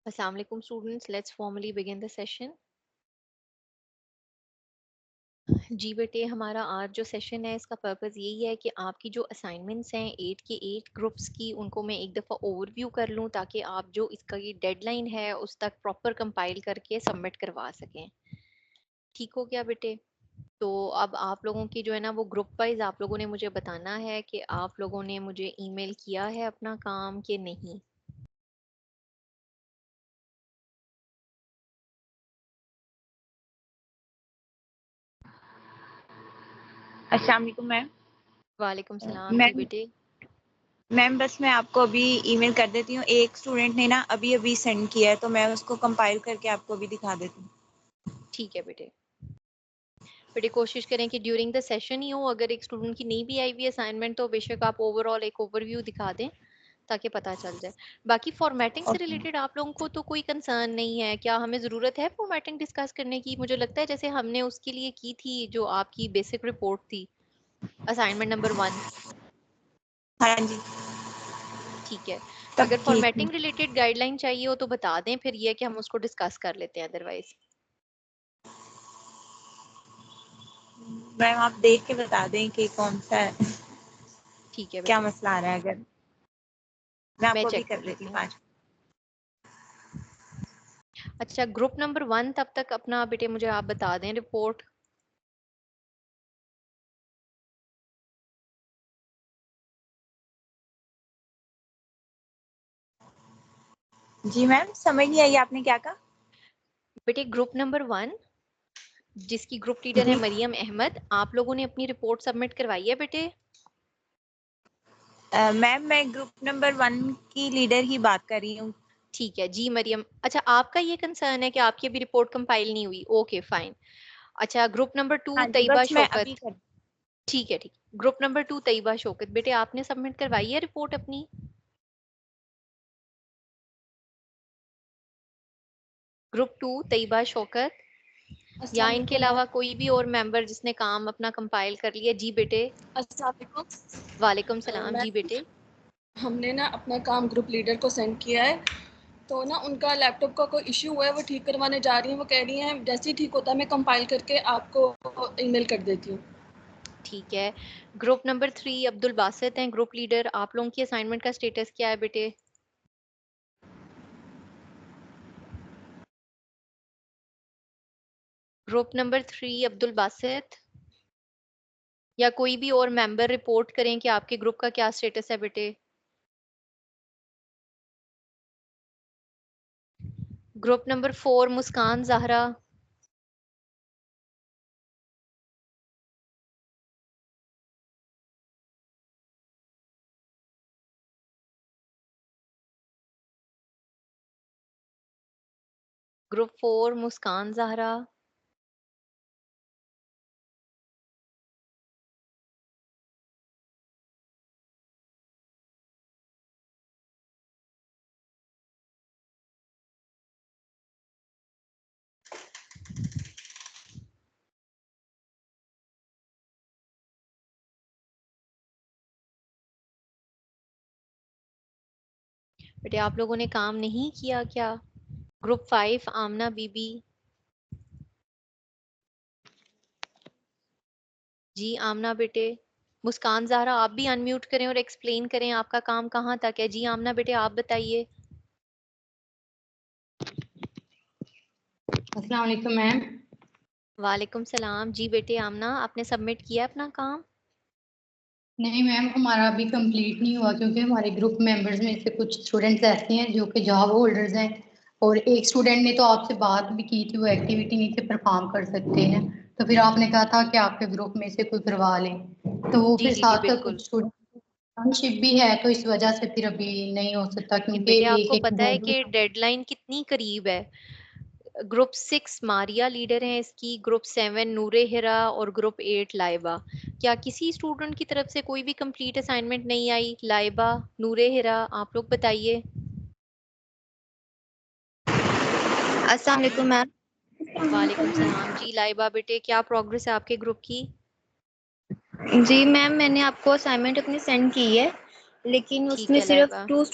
Assalamu alaikum students, let's formally begin the session. जी बेटे, हमारा आज जो सेशन है इसका पर्पस यही है कि आपकी जो असाइनमेंट्स हैं 8 के 8 ग्रुप्स की, उनको मैं एक दफ़ा ओवरव्यू कर लूँ ताकि आप जो इसका ये डेडलाइन है उस तक प्रॉपर कंपाइल करके सबमिट करवा सकें। ठीक हो गया बेटे? तो अब आप लोगों की जो है ना वो ग्रुप वाइज आप लोगों ने मुझे बताना है कि आप लोगों ने मुझे ईमेल किया है अपना काम कि नहीं। अस्सलाम वालेकुम मैम। वालेकुम सलाम जी मैम बेटे। मैम बस मैं आपको अभी ईमेल कर देती हूँ। एक स्टूडेंट ने ना अभी अभी सेंड किया है तो मैं उसको कंपाइल करके आपको अभी दिखा देती हूँ। ठीक है बेटे। बेटे कोशिश करें कि ड्यूरिंग द सेशन ही हो, अगर एक स्टूडेंट की नहीं भी आई हुई असाइनमेंट तो बेशक आप ओवरऑल एक ओवरव्यू दिखा दें ताकि पता चल जाए। बाकी फॉर्मेटिंग से ओके। रिलेटेड आप लोगों को तो कोई कंसर्न नहीं है क्या? हमें ज़रूरत है फॉर्मेटिंग डिस्कस करने की? मुझे लगता है जैसे हमने उसके लिए की थी जो आपकी बेसिक रिपोर्ट थी, असाइनमेंट नंबर 1। हाँ जी, ठीक है। तब अगर ठीक है। फॉर्मेटिंग रिलेटेड गाइडलाइन चाहिए हो तो बता दें, फिर ये है कि हम उसको डिस्कस कर लेते हैं अदरवाइज। मैम आप देख के बता दें कि कौन सा है, ठीक है क्या बेटे, मसला आ रहा है। अगर मैं मैं आपको अभी चेक कर कर देती लेती हूँ हूँ। 5। अच्छा, ग्रुप नंबर 1 तब तक अपना बेटे मुझे आप बता दें रिपोर्ट। जी मैम समझ नहीं आई, आपने क्या कहा? बेटे ग्रुप नंबर 1 जिसकी ग्रुप लीडर है जी मरियम अहमद, आप लोगों ने अपनी रिपोर्ट सबमिट करवाई है बेटे? मैम मैं ग्रुप नंबर 1 की लीडर ही बात कर रही हूँ। ठीक है जी मरियम। अच्छा, आपका ये कंसर्न है कि आपकी अभी रिपोर्ट कंपाइल नहीं हुई। Okay fine. अच्छा, ग्रुप नंबर 2 हाँ जी, तैयबा बस मैं अभी शौकत। कर। ठीक है ठीक। ग्रुप नंबर 2 तैयबा शौकत, बेटे आपने सबमिट करवाई है रिपोर्ट अपनी? ग्रुप 2 तैयबा शौकत, या अस्सलाम इनके वालेकुम मैम। अलावा कोई भी और मेंबर जिसने काम अपना कंपाइल कर लिया? जी बेटे। अस्सलाम वालेकुम। वालेकुम सलाम जी मैम बेटे। हमने ना अपना काम ग्रुप लीडर को सेंड किया है, तो ना उनका लैपटॉप का कोई इश्यू हुआ है, वो ठीक करवाने जा रही हैं। वो कह रही हैं जैसे ही ठीक होता है मैं कंपाइल करके आपको ईमेल कर देती हूँ। ठीक है। ग्रुप नंबर 3 अब्दुल बासित हैं ग्रुप लीडर, आप लोगों की असाइनमेंट का स्टेटस क्या है बेटे? ग्रुप नंबर 3 अब्दुल बासित या कोई भी और मेंबर रिपोर्ट करें कि आपके ग्रुप का क्या स्टेटस है बेटे। ग्रुप नंबर 4 मुस्कान जहरा। ग्रुप 4 मुस्कान जहरा। बेटे आप लोगों ने काम नहीं किया क्या? ग्रुप 5 आमना बीबी। जी आमना बेटे। मुस्कान जहरा आप भी अनम्यूट करें और एक्सप्लेन करें आपका काम कहाँ तक है। जी आमना बेटे आप बताइए। अस्सलाम वालेकुम मैम। वालेकुम सलाम जी बेटे। आमना आपने सबमिट किया अपना काम? नहीं मैम, हमारा अभी कंप्लीट नहीं हुआ क्योंकि हमारे ग्रुप मेंबर्स में से कुछ स्टूडेंट्स ऐसे हैं जो कि जॉब होल्डर्स हैं, और एक स्टूडेंट ने तो आपसे बात भी की थी, वो एक्टिविटी नीचे परफॉर्म कर सकते हैं, तो फिर आपने कहा था कि आपके ग्रुप में से कोई करवा ले, तो वो जी फिर जी जी साथ साथ बिल्कुल। कुछ स्टूडेंटशिप भी है, तो इस वजह से फिर अभी नहीं हो सकता क्योंकि बेटे एक आपको एक पता है कि डेडलाइन कितनी करीब है? ग्रुप 6 मारिया लीडर हैं इसकी, ग्रुप 7 नूरे हिरा और ग्रुप 8 लाइबा। क्या किसी स्टूडेंट की तरफ से कोई भी कंप्लीट असाइनमेंट नहीं आई? लाइबा, नूरे हिरा, आप लोग बताइए। अस्सलाम वालेकुम मैम। वालेकुम सलाम जी लाइबा बेटे, क्या प्रोग्रेस है आपके ग्रुप की? जी मैम, मैंने आपको असाइनमेंट अपनी सेंड की है, लेकिन ठीक उसमें है सिर्फ लाइबा। 2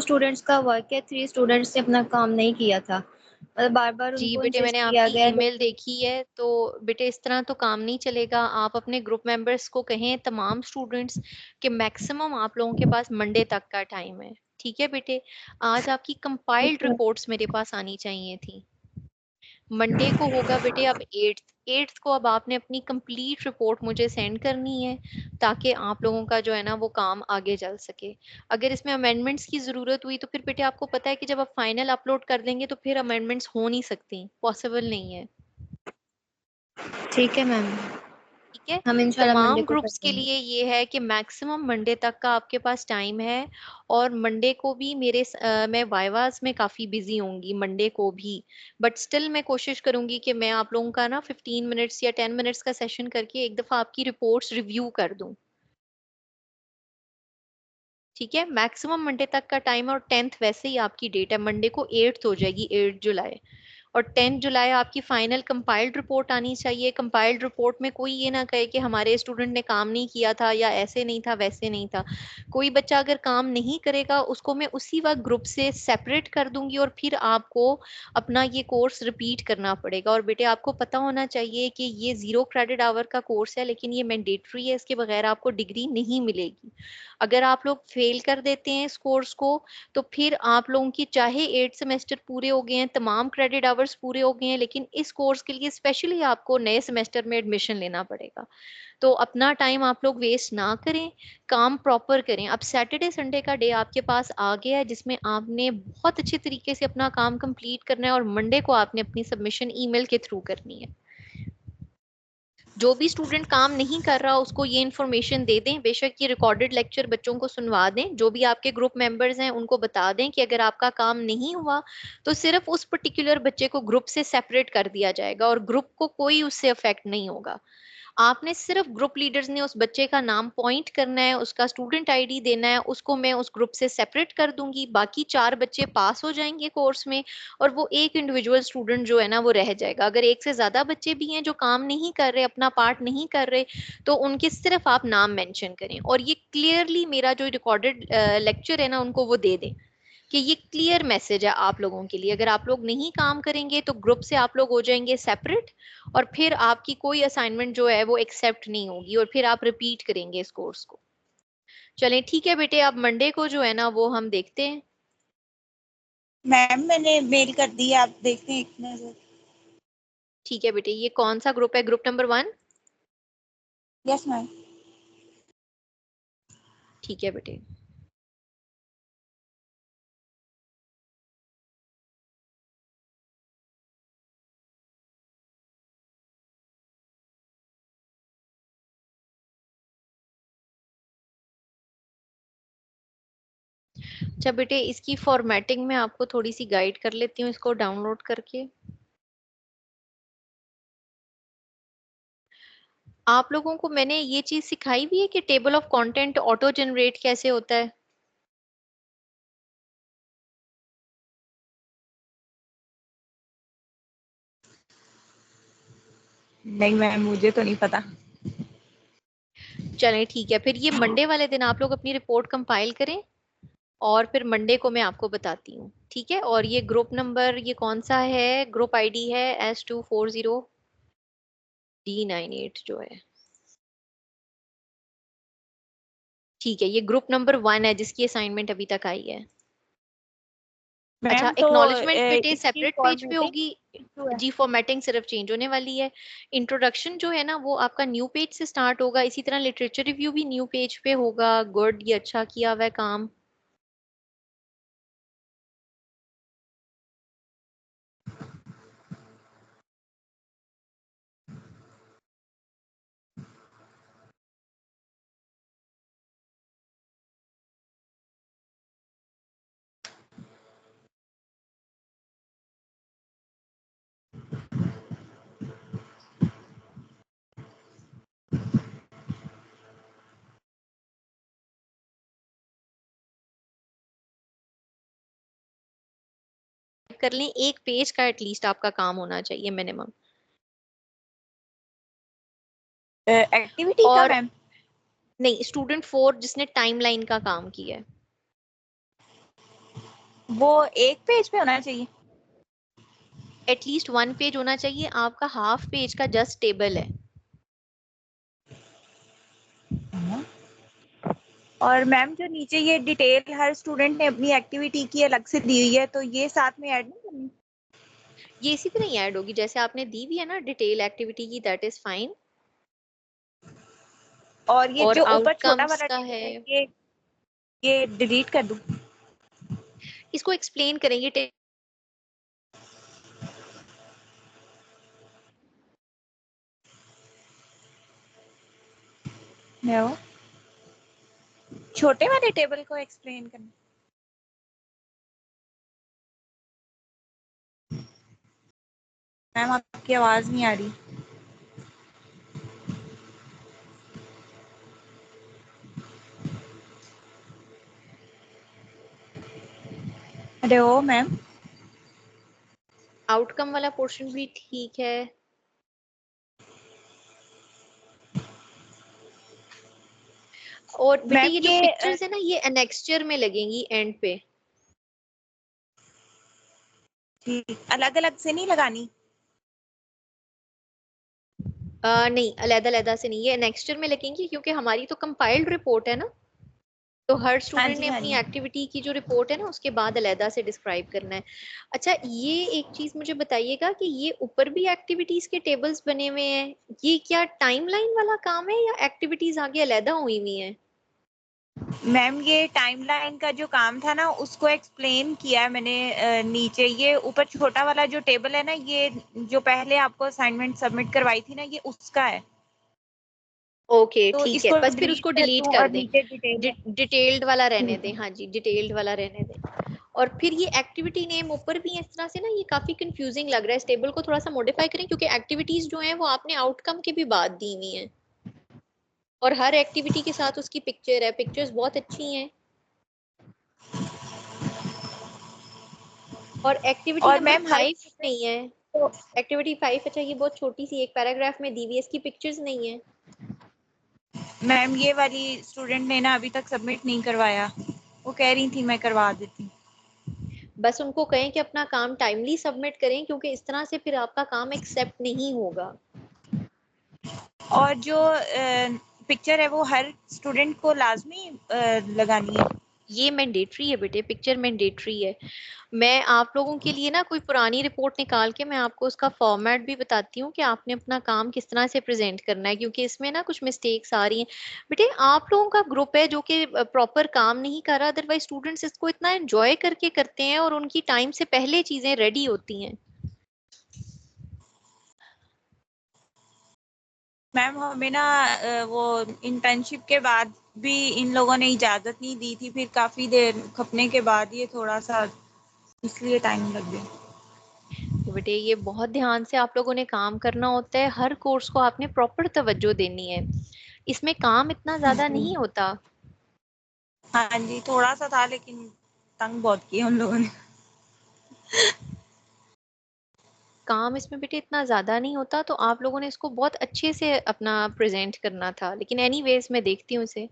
स्टूडेंट्स का वर्क है, 3 स्टूडेंट्स ने अपना काम नहीं किया था। मतलब बार बार जी उनको बेटे, मैंने इंसिस्ट किया आपकी गया है। ईमेल देखी है। तो बेटे इस तरह तो काम नहीं चलेगा। आप अपने ग्रुप मेंबर्स को कहें, तमाम स्टूडेंट्स, कि मैक्सिमम आप लोगों के पास मंडे तक का टाइम है। ठीक है बेटे, आज आपकी कंपाइल्ड रिपोर्ट्स मेरे पास आनी चाहिए थी। मंडे को होगा बेटे अब एट्थ को। अब आपने अपनी कंप्लीट रिपोर्ट मुझे सेंड करनी है, ताकि आप लोगों का जो है ना वो काम आगे चल सके। अगर इसमें अमेंडमेंट्स की जरूरत हुई तो फिर बेटे आपको पता है कि जब आप फाइनल अपलोड कर देंगे तो फिर अमेंडमेंट्स हो नहीं सकती, पॉसिबल नहीं है। ठीक है मैम, ठीक है। हम इंशाल्लाह मंडे तमाम को कर ग्रुप्स के देंगे। लिए ये है कि मैक्सिमम मंडे तक का आपके पास टाइम है। और मंडे को भी मैं वाइवास में काफी बिजी होंगी मंडे को भी। बट स्टिल मैं कोशिश करूंगी कि मैं आप लोगों का ना 15 मिनट्स या 10 मिनट्स का सेशन करके एक दफा आपकी रिपोर्ट्स रिव्यू कर दूं। ठीक है, मैक्सिमम मंडे तक का टाइम है। और 10th वैसे ही आपकी डेट है, मंडे को 8th हो जाएगी, 8 जुलाई। और 10 जुलाई आपकी फाइनल कंपाइल्ड रिपोर्ट आनी चाहिए। कंपाइल्ड रिपोर्ट में कोई ये ना कहे कि हमारे स्टूडेंट ने काम नहीं किया था, या ऐसे नहीं था वैसे नहीं था। कोई बच्चा अगर काम नहीं करेगा उसको मैं उसी वक्त ग्रुप से सेपरेट कर दूंगी, और फिर आपको अपना ये कोर्स रिपीट करना पड़ेगा। और बेटे आपको पता होना चाहिए कि ये 0 क्रेडिट आवर का कोर्स है, लेकिन ये मैंडेटरी है, इसके बगैर आपको डिग्री नहीं मिलेगी। अगर आप लोग फेल कर देते हैं इस कोर्स को, तो फिर आप लोगों की चाहे 8 सेमेस्टर पूरे हो गए हैं, तमाम क्रेडिट आवर्स पूरे हो गए हैं, लेकिन इस कोर्स के लिए स्पेशली आपको नए सेमेस्टर में एडमिशन लेना पड़ेगा। तो अपना टाइम आप लोग वेस्ट ना करें, काम प्रॉपर करें। अब सैटरडे संडे का डे आपके पास आ गया है, जिसमें आपने बहुत अच्छे तरीके से अपना काम कंप्लीट करना है, और मंडे को आपने अपनी सबमिशन ईमेल के थ्रू करनी है। जो भी स्टूडेंट काम नहीं कर रहा उसको ये इन्फॉर्मेशन दे दें। बेशक ये रिकॉर्डेड लेक्चर बच्चों को सुनवा दें। जो भी आपके ग्रुप मेंबर्स हैं उनको बता दें कि अगर आपका काम नहीं हुआ तो सिर्फ उस पर्टिकुलर बच्चे को ग्रुप से सेपरेट कर दिया जाएगा, और ग्रुप को कोई उससे अफेक्ट नहीं होगा। आपने सिर्फ ग्रुप लीडर्स ने उस बच्चे का नाम पॉइंट करना है, उसका स्टूडेंट आईडी देना है, उसको मैं उस ग्रुप से सेपरेट कर दूंगी। बाकी 4 बच्चे पास हो जाएंगे कोर्स में, और वो एक इंडिविजुअल स्टूडेंट जो है ना वो रह जाएगा। अगर एक से ज्यादा बच्चे भी हैं जो काम नहीं कर रहे, अपना पार्ट नहीं कर रहे, तो उनके सिर्फ आप नाम मेंशन करें, और ये क्लियरली मेरा जो रिकॉर्डेड लेक्चर है ना उनको वो दे दें कि ये क्लियर मैसेज है आप लोगों के लिए। अगर आप लोग नहीं काम करेंगे तो ग्रुप से आप लोग हो जाएंगे सेपरेट, और फिर आपकी कोई असाइनमेंट जो है वो एक्सेप्ट नहीं होगी, और फिर आप रिपीट करेंगे इस कोर्स को। चलें ठीक है बेटे, अब मंडे को जो है ना वो हम देखते हैं। मैम मैंने मेल कर दी है, आप देखते हैं एक नजर। ठीक है बेटे, ये कौन सा ग्रुप है? Group number 1? Yes ma'am. ठीक है बेटे। अच्छा बेटे, इसकी फॉर्मेटिंग में आपको थोड़ी सी गाइड कर लेती हूँ इसको डाउनलोड करके। आप लोगों को मैंने ये चीज सिखाई भी है कि table of content auto generate कैसे होता है। नहीं मैम, मुझे तो नहीं पता। चलें ठीक है, फिर ये मंडे वाले दिन आप लोग अपनी रिपोर्ट कंपाइल करें, और फिर मंडे को मैं आपको बताती हूँ। ठीक है, और ये ग्रुप नंबर ये कौन सा है? ग्रुप आईडी है S240D98 जो है। ठीक है, ये ग्रुप नंबर 1 है जिसकी असाइनमेंट अभी तक आई है। अच्छा, मैम तो एक्नॉलेजमेंट बेटे इसकी सेपरेट पेज पे फॉर्मेटिंग होगी। इशू है। जी, फॉर्मेटिंग सिर्फ चेंज होने वाली है। इंट्रोडक्शन जो है ना वो आपका न्यू पेज से स्टार्ट होगा। इसी तरह लिटरेचर रिव्यू भी न्यू पेज पे होगा। गुड, ये अच्छा किया हुआ है काम। कर लें, एक पेज का एटलीस्ट आपका काम होना चाहिए मिनिमम। एक्टिविटी का और मैम? नहीं, स्टूडेंट 4 जिसने टाइमलाइन का काम किया है। वो एक पेज पे होना चाहिए? एटलीस्ट 1 पेज होना चाहिए, आपका हाफ पेज का जस्ट टेबल है। और मैम जो नीचे ये डिटेल हर स्टूडेंट ने अपनी एक्टिविटी की अलग से दी हुई है, तो ये साथ में ऐड नहीं करनी? ये इसी तरह ही ऐड होगी जैसे आपने दी हुई है ना डिटेल एक्टिविटी की, दैट इज फाइन। और ये और जो ऊपर छोटा आउटकम्स वाला का टेबल है, है, ये डिलीट कर दूं? इसको एक्सप्लेन करेंगे। वो छोटे वाले टेबल को एक्सप्लेन करना? मैम आपकी आवाज नहीं आ रही। अरे ओ मैम, आउटकम वाला पोर्शन भी ठीक है। और बेटे मैम ये जो ये पिक्चर्स है ना, ये एनेक्स्चर में लगेंगी एंड पे। ठीक, अलग अलग से नहीं लगानी? नहीं, अलग-अलग से नहीं, ये नेक्स्टर में लगेंगी क्योंकि हमारी तो कंपाइल्ड रिपोर्ट है ना। तो हर हाँ स्टूडेंट जी, ने हाँ अपनी जी। एक्टिविटी की जो रिपोर्ट है ना उसके बाद अलहदा से डिस्क्राइब करना है। अच्छा, ये एक चीज मुझे बताइएगा कि ये ऊपर भी एक्टिविटीज के टेबल्स बने हुए हैं, ये क्या टाइमलाइन वाला काम है या एक्टिविटीज आगे अलहदा हुई हुई हैं? मैम ये टाइमलाइन का जो काम था ना उसको एक्सप्लेन किया है मैंने नीचे। ये ऊपर छोटा वाला जो टेबल है ना, ये जो पहले आपको असाइनमेंट सबमिट करवाई थी ना, ये उसका है। ओके तो ठीक है, इसको बस फिर डिलीट उसको कर डिलीट दूं कर और दें। नीचे डिटेल है? डिटेल्ड वाला रहने ठीक दें, है। हाँ जी, डिटेल्ड वाला रहने दें। और फिर ये एक्टिविटी नेम ऊपर भी है इस तरह से ना, ये काफी कंफ्यूजिंग लग रहा है, इस टेबल को थोड़ा सा मॉडिफाई करें क्योंकि एक्टिविटीज जो हैं वो आपने आउटकम के भी बाद दी हुई हैं और हर एक्टिविटी के साथ उसकी पिक्चर है, पिक्चर्स बहुत अच्छी हैं। और एक्टिविटी और नंबर मैम हर 5 नहीं है। तो एक्टिविटी 5, अच्छा ये बहुत छोटी सी एक पैराग्राफ में दी हुई है, इसकी पिक्चर्स नहीं है। मैम ये वाली स्टूडेंट ने ना अभी तक सबमिट नहीं करवाया, वो कह रही थी मैं करवा देती। बस उनको कहें कि अपना काम टाइमली सबमिट करें क्योंकि इस तरह से फिर आपका काम एक्सेप्ट नहीं होगा। और जो पिक्चर है वो हर स्टूडेंट को लाजमी लगानी है? ये मैंडेटरी है बेटे, पिक्चर मैंडेटरी है। मैं आप लोगों के लिए ना कोई पुरानी रिपोर्ट निकाल के मैं आपको उसका फॉर्मेट भी बताती हूँ कि आपने अपना काम किस तरह से प्रेजेंट करना है, क्योंकि इसमें ना कुछ मिस्टेक्स आ रही हैं। बेटे आप लोगों का ग्रुप है जो कि प्रॉपर काम नहीं कर रहा, अदरवाइज स्टूडेंट्स इसको इतना एंजॉय करके करते हैं और उनकी टाइम से पहले चीजें रेडी होती हैं। मैम हमें ना वो इंटर्नशिप के बाद भी इन लोगों ने इजाजत नहीं दी थी, फिर काफी देर खपने के बाद ये थोड़ा सा, इसलिए टाइम लग गया। तो बेटे ये बहुत ध्यान से आप लोगों ने काम करना होता है, हर कोर्स को आपने प्रॉपर तवज्जो देनी है, इसमें काम इतना ज्यादा जी नहीं होता। हाँ जी, थोड़ा सा था लेकिन तंग बहुत किया उन लोगों ने। काम इसमें बेटे इतना ज्यादा नहीं होता, तो आप लोगों ने इसको बहुत अच्छे से अपना प्रेजेंट करना था, लेकिन एनीवेज मैं देखती हूँ इसे।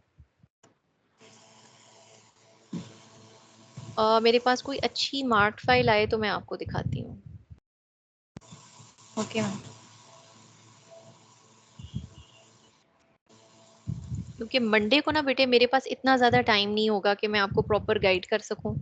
मेरे पास कोई अच्छी मार्क फाइल आए तो मैं आपको दिखाती हूँ। Okay ma'am. क्योंकि मंडे को ना बेटे मेरे पास इतना ज्यादा टाइम नहीं होगा कि मैं आपको प्रॉपर गाइड कर सकूं।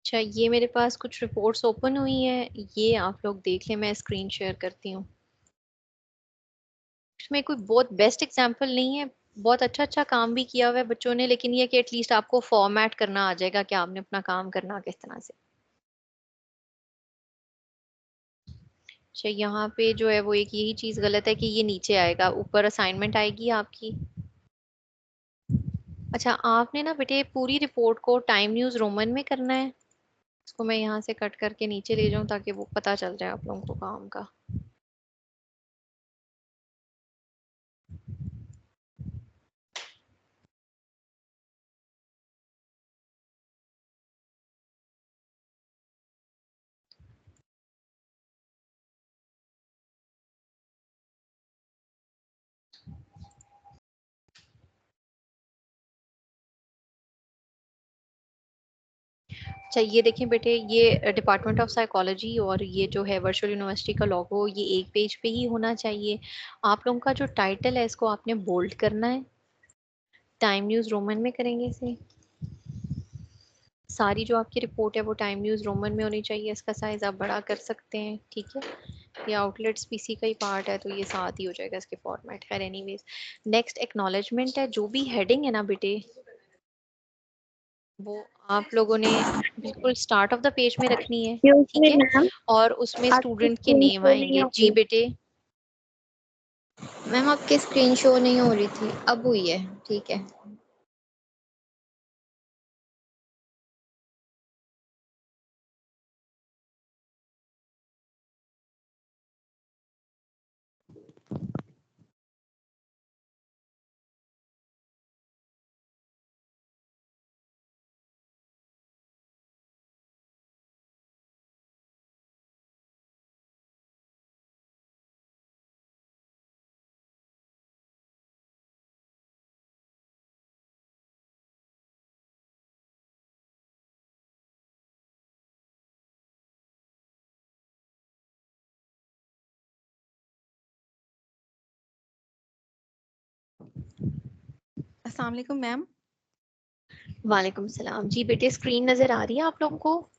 अच्छा, ये मेरे पास कुछ रिपोर्ट्स ओपन हुई है, ये आप लोग देख लें, मैं स्क्रीन शेयर करती हूँ। इसमें कोई बहुत बेस्ट एग्जांपल नहीं है, बहुत अच्छा अच्छा काम भी किया हुआ है बच्चों ने, लेकिन ये कि एटलीस्ट आपको फॉर्मेट करना आ जाएगा कि आपने अपना काम करना किस तरह से। अच्छा, यहाँ पे जो है वो एक यही चीज गलत है कि ये नीचे आएगा, ऊपर असाइनमेंट आएगी आपकी। अच्छा, आपने ना बेटे पूरी रिपोर्ट को टाइम न्यूज रोमन में करना है। इसको मैं यहाँ से कट करके नीचे ले जाऊं ताकि वो पता चल जाए आप लोगों को काम का। अच्छा, ये देखें बेटे, ये डिपार्टमेंट ऑफ साइकोलॉजी और ये जो है वर्चुअल यूनिवर्सिटी का लोगो, ये एक पेज पे ही होना चाहिए। आप लोगों का जो टाइटल है इसको आपने बोल्ड करना है, टाइम न्यूज रोमन में करेंगे इसे। सारी जो आपकी रिपोर्ट है वो टाइम न्यूज रोमन में होनी चाहिए। इसका साइज आप बड़ा कर सकते हैं, ठीक है। ये आउटलेट्स पीसी का ही पार्ट है तो ये साथ ही हो जाएगा इसके फॉर्मेट। खैर एनीवेज, नेक्स्ट एक्नॉलेजमेंट है। जो भी हेडिंग है ना बेटे, वो आप लोगों ने बिल्कुल स्टार्ट ऑफ द पेज में रखनी है, एक्सक्यूज ठीक मी है। मैम, और उसमें आपकी स्टूडेंट के स्क्रीन नेम शो नहीं आएंगे। हो जी रही। बेटे। मैम आपकी स्क्रीन शो नहीं हो रही थी, अब हुई है, ठीक है। अस्सलाम वालेकुम मैम। वालेकुम सलाम। जी बेटे, स्क्रीन नजर आ रही है आप लोगों को?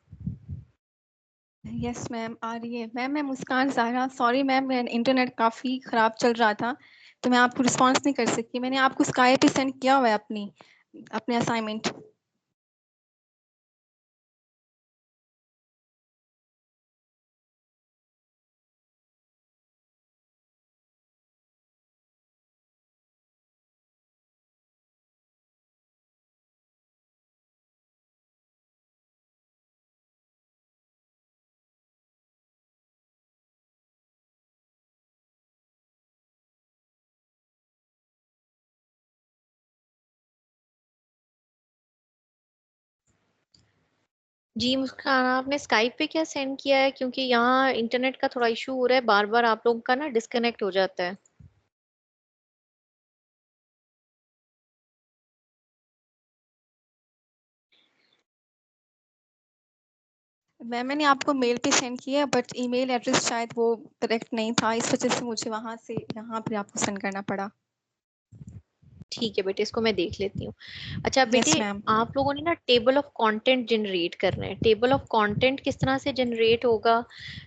यस मैम आ रही है। मैम मैं मुस्कान ज़ाहरा, सॉरी मैम, मेरा इंटरनेट काफ़ी ख़राब चल रहा था तो मैं आपको रिस्पॉन्स नहीं कर सकी। मैंने आपको स्काई पे सेंड किया हुआ है अपने असाइनमेंट। जी मुस्कान, आपने स्काइप पे क्या सेंड किया है? क्योंकि यहाँ इंटरनेट का थोड़ा इशू हो रहा है, बार बार आप लोगों का ना डिस्कनेक्ट हो जाता है। मैम मैंने आपको मेल पे सेंड किया बट ईमेल एड्रेस शायद वो करेक्ट नहीं था, इस वजह से मुझे वहाँ से यहाँ पे आपको सेंड करना पड़ा। ठीक है बेटे, इसको मैं देख लेती हूँ। अच्छा बेटे, यस मैम। आप लोगों ने ना टेबल ऑफ कंटेंट जनरेट करना है। टेबल ऑफ कंटेंट किस तरह से जनरेट होगा,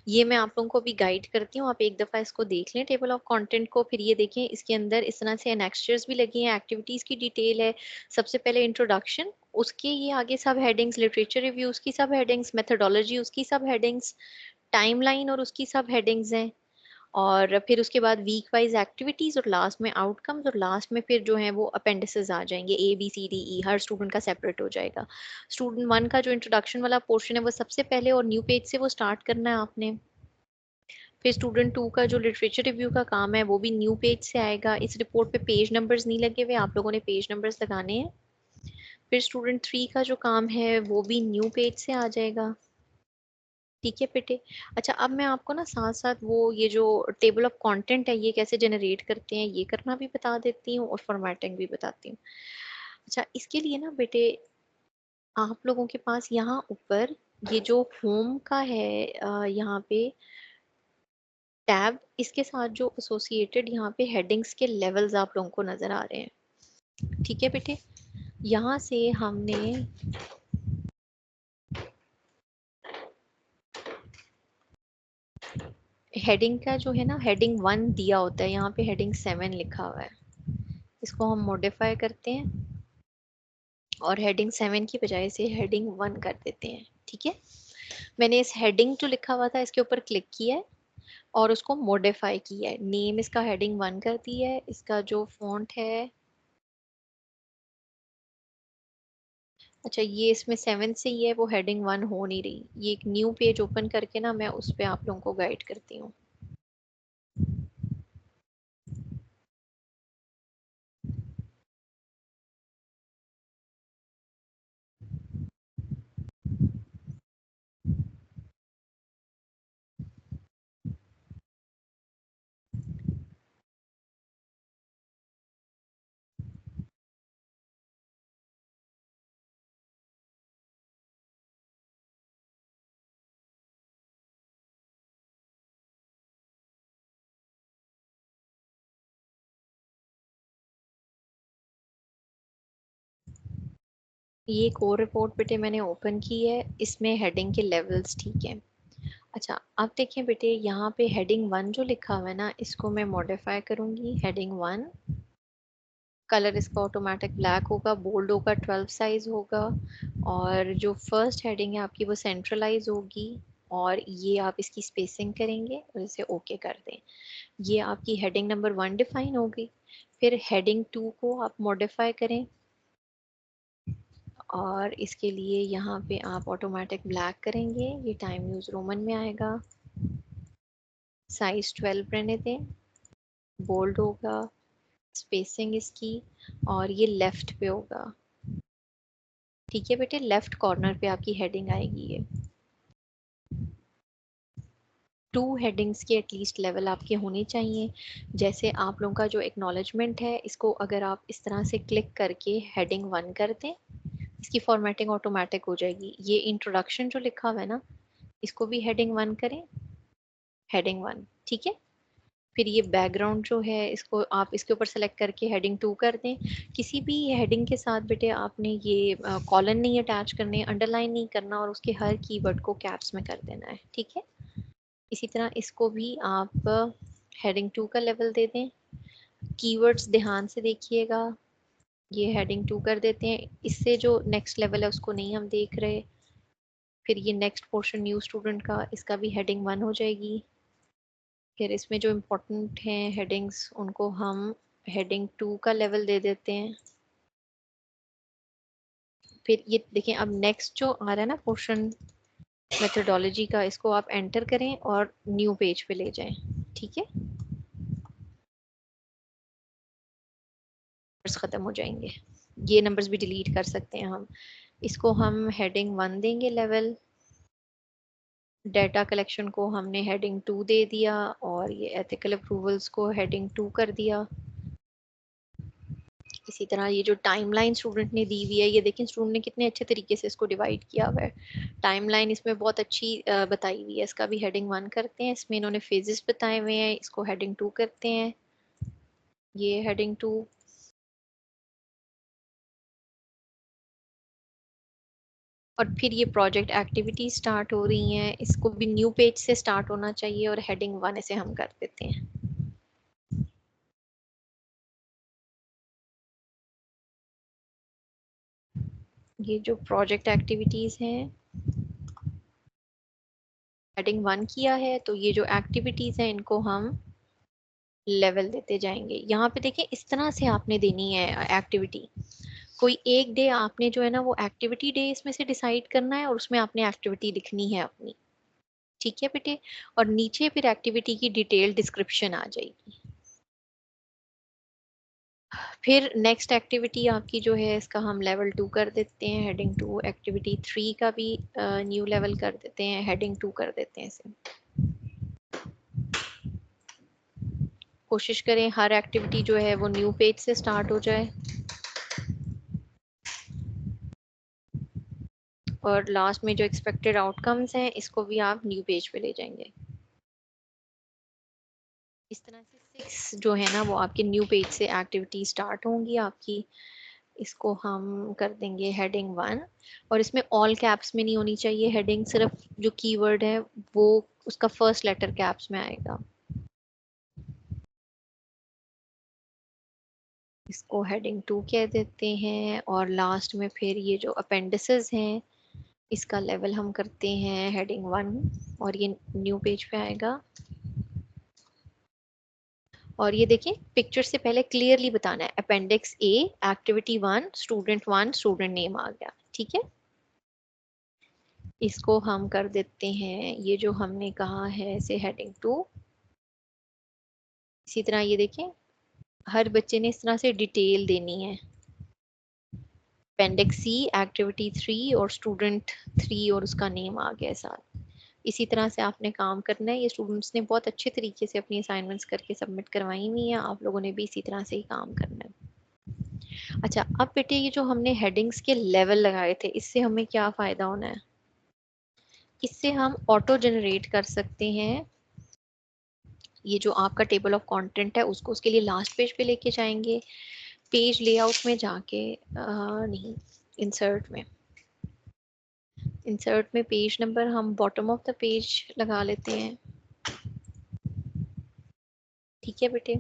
ये मैं आप लोगों को अभी गाइड करती हूँ। आप एक दफा इसको देख लें टेबल ऑफ कंटेंट को। फिर ये देखें, इसके अंदर इस तरह से एनेक्स्चर्स भी लगी हैं, एक्टिविटीज की डिटेल है। सबसे पहले इंट्रोडक्शन, उसके ये आगे सब हेडिंग्स, लिटरेचर रिव्यू उसकी सब हेडिंग्स, मेथोडोलॉजी उसकी सब हेडिंग्स, टाइमलाइन और उसकी सब हेडिंग्स हैं। और फिर उसके बाद वीक वाइज एक्टिविटीज, और लास्ट में आउटकम्स, और लास्ट में फिर जो है वो अपेंडिसेस आ जाएंगे, A B C D E, her student का सेपरेट हो जाएगा। स्टूडेंट 1 का जो इंट्रोडक्शन वाला पोर्शन है वो सबसे पहले और न्यू पेज से वो स्टार्ट करना है आपने। फिर स्टूडेंट 2 का जो लिटरेचर रिव्यू का काम है वो भी न्यू पेज से आएगा। इस रिपोर्ट पे पेज नंबर्स नहीं लगे हुए, आप लोगों ने पेज नंबर्स लगाने हैं। फिर स्टूडेंट 3 का जो काम है वो भी न्यू पेज से आ जाएगा, ठीक है बेटे। अच्छा, अब मैं आपको ना साथ साथ वो ये जो टेबल ऑफ कंटेंट है ये कैसे जनरेट करते हैं ये करना भी बता देती हूँ और फॉर्मेटिंग भी बताती हूँ। अच्छा, इसके लिए ना बेटे, आप लोगों के पास यहाँ ऊपर ये जो होम का है, यहाँ पे टैब, इसके साथ जो एसोसिएटेड यहाँ पे हेडिंग्स के लेवल्स आप लोगों को नजर आ रहे हैं, ठीक है बेटे। यहाँ से हमने हेडिंग का जो है ना, हेडिंग 1 दिया होता है, यहाँ पे हेडिंग 7 लिखा हुआ है। इसको हम मॉडिफाई करते हैं और हेडिंग 7 की बजाय से हेडिंग 1 कर देते हैं। ठीक है, मैंने इस हेडिंग जो लिखा हुआ था इसके ऊपर क्लिक किया है और उसको मॉडिफाई किया है। नेम इसका हेडिंग 1 कर दी है। इसका जो फॉन्ट है, अच्छा ये इसमें 7 से ही है, वो हेडिंग 1 हो नहीं रही। ये एक न्यू पेज ओपन करके ना मैं उस पर आप लोगों को गाइड करती हूँ। ये एक और रिपोर्ट बेटे मैंने ओपन की है, इसमें हेडिंग के लेवल्स ठीक है। अच्छा अब देखें बेटे, यहाँ पे हेडिंग 1 जो लिखा हुआ है ना, इसको मैं मॉडिफाई करूंगी। हेडिंग 1, कलर इसका ऑटोमेटिक ब्लैक होगा, बोल्ड होगा, 12 साइज होगा, और जो फर्स्ट हेडिंग है आपकी वो सेंट्रलाइज होगी, और ये आप इसकी स्पेसिंग करेंगे और इसे ओके कर दें। ये आपकी हेडिंग नंबर 1 डिफाइन होगी। फिर हेडिंग 2 को आप मॉडिफाई करें और इसके लिए यहाँ पे आप ऑटोमेटिक ब्लैक करेंगे, ये टाइम न्यूज रोमन में आएगा, साइज 12 रहने दें, बोल्ड होगा, स्पेसिंग इसकी, और ये लेफ्ट पे होगा। ठीक है बेटे, लेफ्ट कॉर्नर पे आपकी हेडिंग आएगी ये। 2 हेडिंग्स के एटलीस्ट लेवल आपके होने चाहिए। जैसे आप लोगों का जो एक्नॉलेजमेंट है, इसको अगर आप इस तरह से क्लिक करके हेडिंग 1 कर दें, इसकी फॉर्मेटिंग ऑटोमेटिक हो जाएगी। ये इंट्रोडक्शन जो लिखा हुआ है ना, इसको भी हेडिंग 1 करें, हेडिंग 1। ठीक है, फिर ये बैकग्राउंड जो है इसको आप इसके ऊपर सेलेक्ट करके हेडिंग 2 कर दें। किसी भी हेडिंग के साथ बेटे आपने ये कॉलन नहीं अटैच करने, अंडरलाइन नहीं करना, और उसके हर कीवर्ड को कैप्स में कर देना है। ठीक है, इसी तरह इसको भी आप हेडिंग 2 का लेवल दे दें। कीवर्ड्स ध्यान से देखिएगा, ये हेडिंग 2 कर देते हैं। इससे जो नेक्स्ट लेवल है उसको नहीं हम देख रहे। फिर ये नेक्स्ट पोर्शन न्यू स्टूडेंट का, इसका भी हेडिंग 1 हो जाएगी। फिर इसमें जो इम्पोर्टेंट हैं हेडिंग्स, उनको हम हेडिंग 2 का लेवल दे देते हैं। फिर ये देखें, अब नेक्स्ट जो आ रहा है ना पोर्शन मेथोडोलॉजी का, इसको आप एंटर करें और न्यू पेज पे ले जाएं। ठीक है, खत्म हो जाएंगे, ये नंबर्स भी डिलीट कर सकते हैं हम। इसको हम हेडिंग 1 देंगे लेवल, डेटा कलेक्शन को हमने हेडिंग 2 दे दिया, और ये एथिकल अप्रूवल्स को हेडिंग 2 कर दिया। इसी तरह ये जो टाइमलाइन स्टूडेंट ने दी हुई है, ये देखें स्टूडेंट ने कितने अच्छे तरीके से इसको डिवाइड किया हुआ है। टाइमलाइन इसमें बहुत अच्छी बताई हुई है। इसका भी हेडिंग 1 करते हैं। इसमें इन्होंने फेजेस बताए हुए हैं, इसको हेडिंग 2 करते हैं, ये हेडिंग 2। और फिर ये प्रोजेक्ट एक्टिविटी स्टार्ट हो रही हैं, इसको भी न्यू पेज से स्टार्ट होना चाहिए, और हेडिंग 1 इसे हम कर देते हैं। ये जो प्रोजेक्ट एक्टिविटीज हैं, हेडिंग 1 किया है, तो ये जो एक्टिविटीज हैं इनको हम लेवल देते जाएंगे। यहाँ पे देखिए इस तरह से आपने देनी है एक्टिविटी। कोई एक डे आपने जो है ना वो एक्टिविटी डे इसमें से डिसाइड करना है, और उसमें आपने एक्टिविटी लिखनी है अपनी। ठीक है बेटे, और नीचे फिर एक्टिविटी की डिटेल डिस्क्रिप्शन आ जाएगी। फिर नेक्स्ट एक्टिविटी आपकी जो है इसका हम लेवल 2 कर देते हैं, हेडिंग 2। एक्टिविटी 3 का भी न्यू लेवल कर देते हैं, हेडिंग 2 कर देते हैं इसे। कोशिश करें हर एक्टिविटी जो है वो न्यू पेज से स्टार्ट हो जाए, और लास्ट में जो एक्सपेक्टेड आउटकम्स हैं इसको भी आप न्यू पेज पे ले जाएंगे। इस तरह से 6 जो है ना वो आपके न्यू पेज से एक्टिविटी स्टार्ट होंगी आपकी। इसको हम कर देंगे हेडिंग 1 और इसमें ऑल कैप्स में नहीं होनी चाहिए हेडिंग, सिर्फ जो कीवर्ड है वो उसका फर्स्ट लेटर कैप्स में आएगा। इसको हेडिंग 2 कह देते हैं और लास्ट में फिर ये जो अपेंडिसेस हैं इसका लेवल हम करते हैं हेडिंग 1 और ये न्यू पेज पे आएगा। और ये देखिए पिक्चर से पहले क्लियरली बताना है अपेंडिक्स ए एक्टिविटी 1 स्टूडेंट नेम आ गया, ठीक है। इसको हम कर देते हैं ये जो हमने कहा है इसे हेडिंग 2। इसी तरह ये देखें हर बच्चे ने इस तरह से डिटेल देनी है, अपेंडिक्स सी एक्टिविटी 3 और स्टूडेंट 3 और उसका नेम आ गया साथ। इसी तरह से आपने काम करना है। ये स्टूडेंट्स ने बहुत अच्छे तरीके से अपनी असाइनमेंट्स करके सबमिट करवाई हुई है, आप लोगों ने भी इसी तरह से ही काम करना है। अच्छा अब बेटे ये जो हमने हेडिंग्स के लेवल लगाए थे इससे हमें क्या फायदा होना है, इससे हम ऑटो जनरेट कर सकते हैं। ये जो आपका टेबल ऑफ कंटेंट है उसको उसके लिए लास्ट पेज पे लेके जाएंगे, पेज लेआउट में जाके नहीं इंसर्ट में पेज नंबर हम बॉटम ऑफ द पेज लगा लेते हैं, ठीक है बेटे।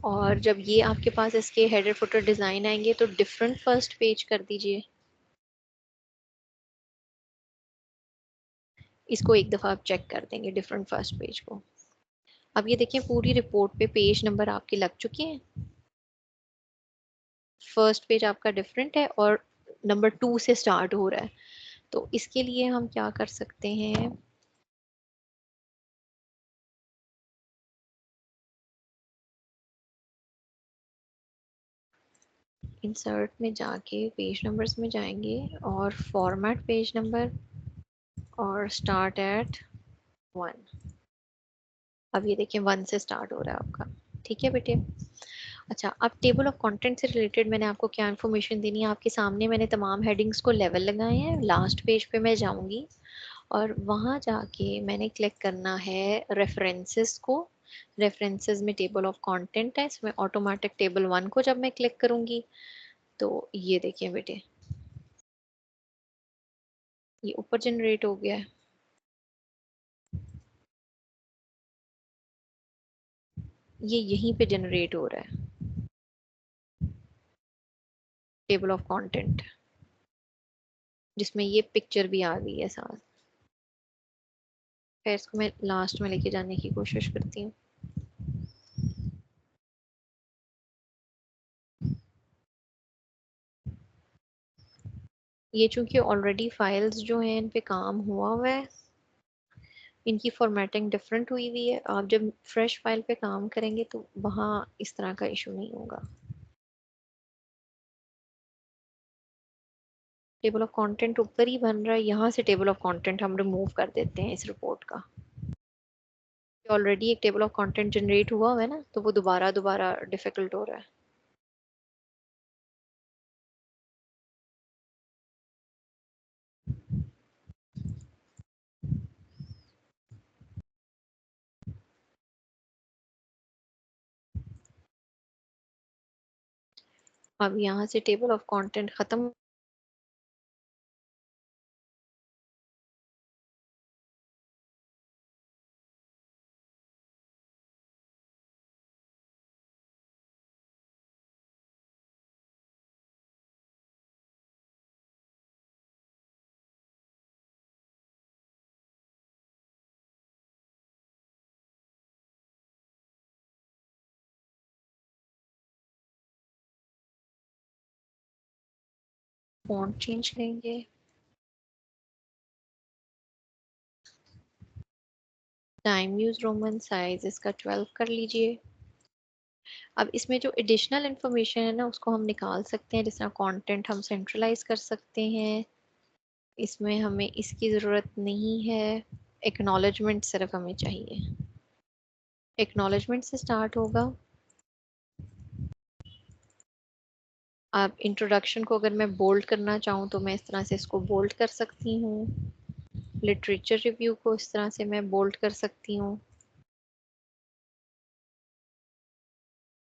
और जब ये आपके पास इसके हेडर फुटर डिजाइन आएंगे तो डिफरेंट फर्स्ट पेज कर दीजिए। इसको एक दफा आप चेक कर देंगे डिफरेंट फर्स्ट पेज को। अब ये देखिए पूरी रिपोर्ट पे पेज नंबर आपके लग चुके हैं। फर्स्ट पेज आपका डिफरेंट है और नंबर 2 से स्टार्ट हो रहा है। तो इसके लिए हम क्या कर सकते हैं, इंसर्ट में जाके पेज नंबर्स में जाएंगे और फॉर्मेट पेज नंबर और स्टार्ट एट 1। अब ये देखिए 1 से स्टार्ट हो रहा है आपका, ठीक है बेटे। अच्छा अब टेबल ऑफ कंटेंट से रिलेटेड मैंने आपको क्या इन्फॉर्मेशन देनी है, आपके सामने मैंने तमाम हेडिंग्स को लेवल लगाए हैं। लास्ट पेज पे मैं जाऊंगी और वहां जाके मैंने क्लिक करना है रेफरेंसेस को। रेफरेंसेस में टेबल ऑफ कंटेंट है, इसमें ऑटोमेटिक टेबल 1 को जब मैं क्लिक करूंगी तो ये देखिए बेटे ये ऊपर जनरेट हो गया है। ये यहीं पे जनरेट हो रहा है टेबल ऑफ कंटेंट, जिसमें ये पिक्चर भी आ गई है साथ। फिर इसको मैं लास्ट में लेके जाने की कोशिश करती हूँ। ये चूंकि ऑलरेडी फाइल्स जो हैं इन पे काम हुआ हुआ है, इनकी फॉर्मेटिंग डिफरेंट हुई हुई है। आप जब फ्रेश फाइल पे काम करेंगे तो वहाँ इस तरह का इशू नहीं होगा। टेबल ऑफ कंटेंट ऊपर ही बन रहा है, यहाँ से टेबल ऑफ कंटेंट हम रिमूव कर देते हैं इस रिपोर्ट का। ऑलरेडी एक टेबल ऑफ कंटेंट जनरेट हुआ है ना, तो वो दोबारा दोबारा डिफिकल्ट हो रहा है। अब यहाँ से टेबल ऑफ कंटेंट खत्म। फॉन्ट चेंज करेंगे, टाइम न्यूज रोमन साइज इसका 12 कर लीजिए। अब इसमें जो एडिशनल इंफॉर्मेशन है ना उसको हम निकाल सकते हैं, जिस तरह कंटेंट हम सेंट्रलाइज कर सकते हैं। इसमें हमें इसकी ज़रूरत नहीं है, एक्नॉलेजमेंट सिर्फ हमें चाहिए। एक्नॉलेजमेंट से स्टार्ट होगा। अब इंट्रोडक्शन को अगर मैं बोल्ड करना चाहूँ तो मैं इस तरह से इसको बोल्ड कर सकती हूँ। लिटरेचर रिव्यू को इस तरह से मैं बोल्ड कर सकती हूँ।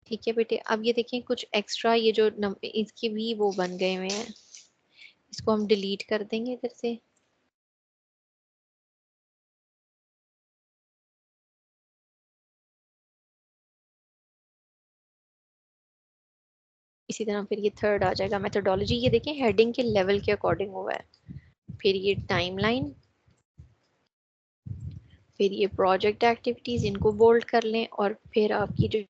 ठीक है बेटे, अब ये देखें कुछ एक्स्ट्रा ये जो इसके भी वो बन गए हुए हैं, इसको हम डिलीट कर देंगे इधर से। इसी तरह फिर ये थर्ड आ जाएगा मेथोडोलॉजी, ये देखें हेडिंग के लेवल के अकॉर्डिंग हुआ है। फिर ये टाइमलाइन, फिर ये प्रोजेक्ट एक्टिविटीज, इनको बोल्ड कर लें, और फिर आपकी जो